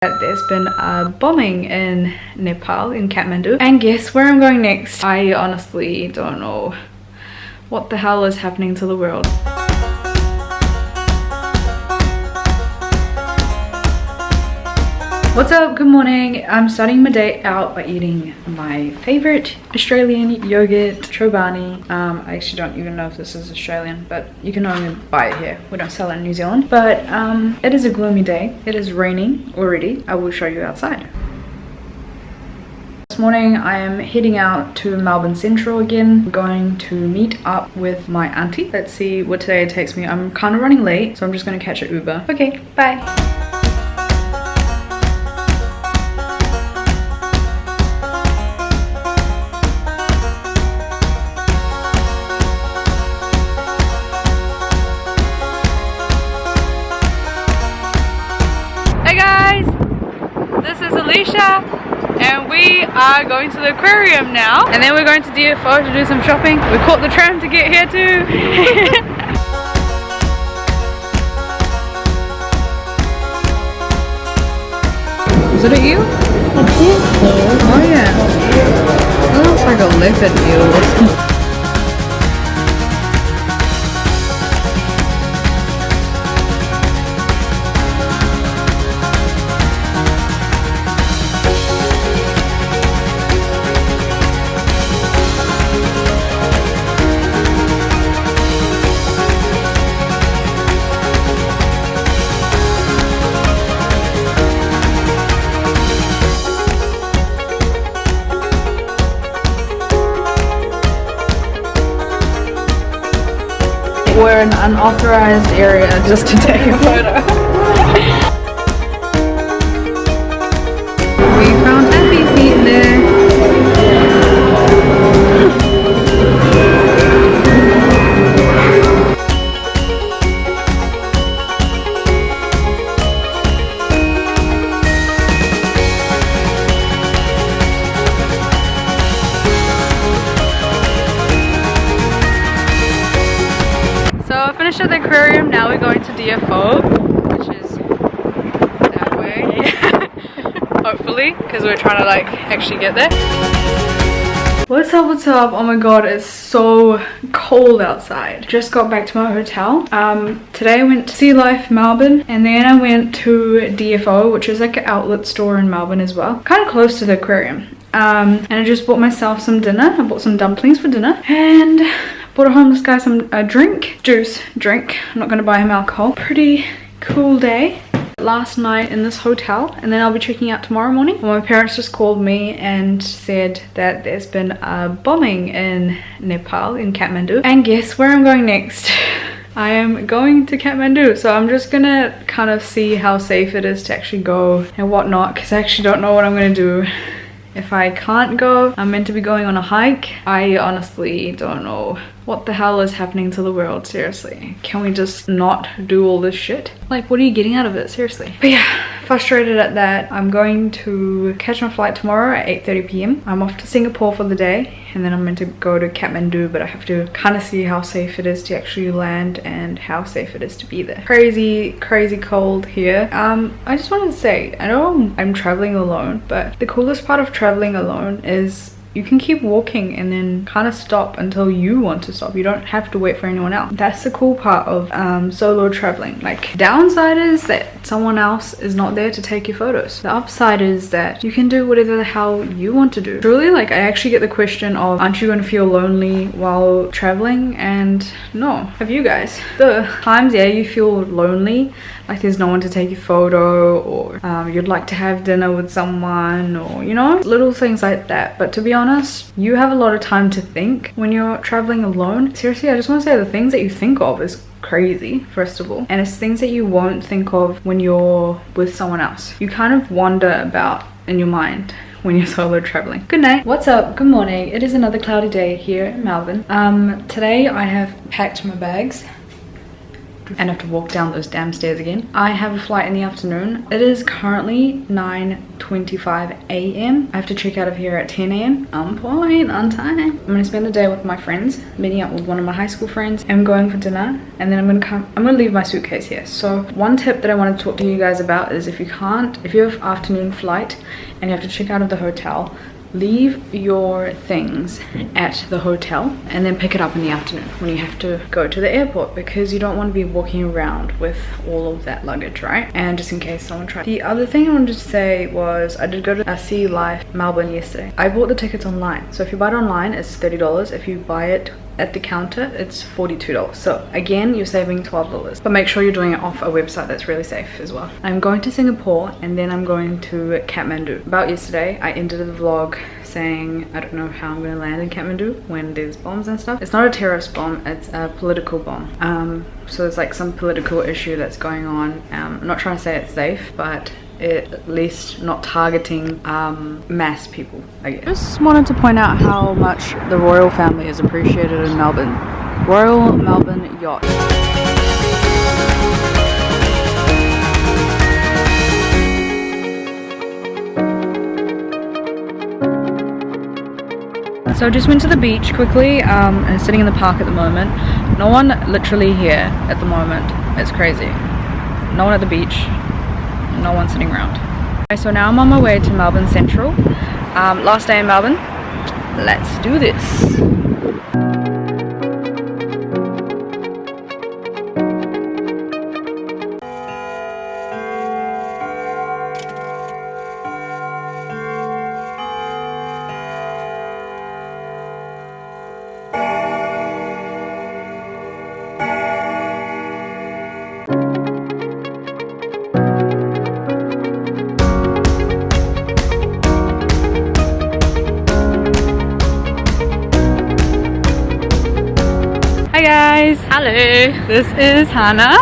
There's been a bombing in Nepal, in Kathmandu, and guess where I'm going next? I honestly don't know what the hell is happening to the world. What's up? Good morning. I'm starting my day out by eating my favorite Australian yogurt, Chobani. I actually don't even know if this is Australian, but you can only buy it here. We don't sell it in New Zealand. But it is a gloomy day. It is raining already. I will show you outside. This morning I am heading out to Melbourne Central again. I'm going to meet up with my auntie. Let's see what today it takes me. I'm kind of running late, so I'm just going to catch an Uber. Okay, bye. And we are going to the aquarium now, and then we're going to DFO to do some shopping. We caught the tram to get here too. Is it you? Oh yeah. It looks like a leopard eel. We're in an unauthorized area just to take a photo. We found happy feet there. Finished at the aquarium, now we're going to DFO, which is that way. Hopefully, because we're trying to like actually get there. What's up, what's up? Oh my god, it's so cold outside. Just got back to my hotel. Today I went to Sea Life Melbourne, and then I went to DFO, which is like an outlet store in Melbourne as well, kind of close to the aquarium. And I just bought myself some dinner. I bought some dumplings for dinner, and bought a homeless guy some juice drink. I'm not going to buy him alcohol. Pretty cool day last night in this hotel, and then I'll be checking out tomorrow morning. Well, my parents just called me and said that there's been a bombing in Nepal, in Kathmandu, and guess where I'm going next? I am going to Kathmandu, so I'm just gonna kind of see how safe it is to actually go and whatnot, because I actually don't know what I'm gonna do. If I can't go, I'm meant to be going on a hike. I honestly don't know what the hell is happening to the world, seriously. Can we just not do all this shit? Like, what are you getting out of it, seriously? But yeah, frustrated at that. I'm going to catch my flight tomorrow at 8:30 p.m. I'm off to Singapore for the day, and then I'm meant to go to Kathmandu, but I have to kind of see how safe it is to actually land and how safe it is to be there. Crazy cold here. I just wanted to say, I know I'm traveling alone, but the coolest part of traveling alone is you can keep walking and then kind of stop until you want to stop. You don't have to wait for anyone else. That's the cool part of solo traveling. Like, downside is that someone else is not there to take your photos. The upside is that you can do whatever the hell you want to do. Truly, like, I actually get the question of, aren't you going to feel lonely while traveling? And no. Have you guys? The times, yeah, you feel lonely, like there's no one to take your photo, or you'd like to have dinner with someone, or you know, little things like that. But to be honest, you have a lot of time to think when you're traveling alone. Seriously, I just want to say the things that you think of is crazy, first of all, and it's things that you won't think of when you're with someone else. You kind of wonder about in your mind when you're solo traveling. Good night. What's up? Good morning. It is another cloudy day here in Melbourne. Today I have packed my bags and have to walk down those damn stairs again. I have a flight in the afternoon. It is currently 9:20 12:25 a.m. I have to check out of here at 10 a.m. On point, on time. I'm gonna spend the day with my friends, meeting up with one of my high school friends. I'm going for dinner, and then I'm gonna leave my suitcase here. So one tip that I want to talk to you guys about is if you have afternoon flight and you have to check out of the hotel, leave your things at the hotel and then pick it up in the afternoon when you have to go to the airport, because you don't want to be walking around with all of that luggage, right? And just in case someone tries. The other thing I wanted to say was I did go to Sea Life Melbourne yesterday. I bought the tickets online, so if you buy it online it's $30. If you buy it at the counter it's $42. So again, you're saving $12, but make sure you're doing it off a website that's really safe as well. I'm going to Singapore and then I'm going to Kathmandu. About yesterday, I ended the vlog saying I don't know how I'm going to land in Kathmandu when there's bombs and stuff. It's not a terrorist bomb, it's a political bomb. So there's like some political issue that's going on. I'm not trying to say it's safe, but at least not targeting mass people, I guess. Just wanted to point out how much the royal family is appreciated in Melbourne. Royal Melbourne Yacht. So I just went to the beach quickly and sitting in the park at the moment. No one literally here at the moment. It's crazy. No one at the beach. No one sitting around. Okay, so now I'm on my way to Melbourne Central. Last day in Melbourne. Let's do this. Hi guys! Hello! This is Hannah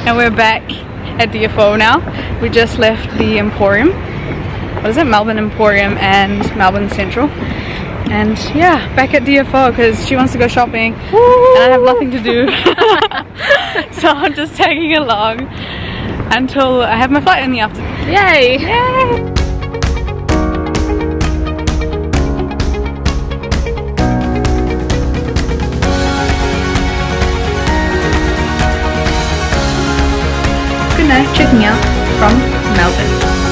and we're back at DFO now. We just left the Emporium. What is it? Melbourne Emporium and Melbourne Central. And yeah, back at DFO because she wants to go shopping. Woo! And I have nothing to do. So I'm just tagging along until I have my flight in the afternoon. Yay! Yay! Checking out from Melbourne.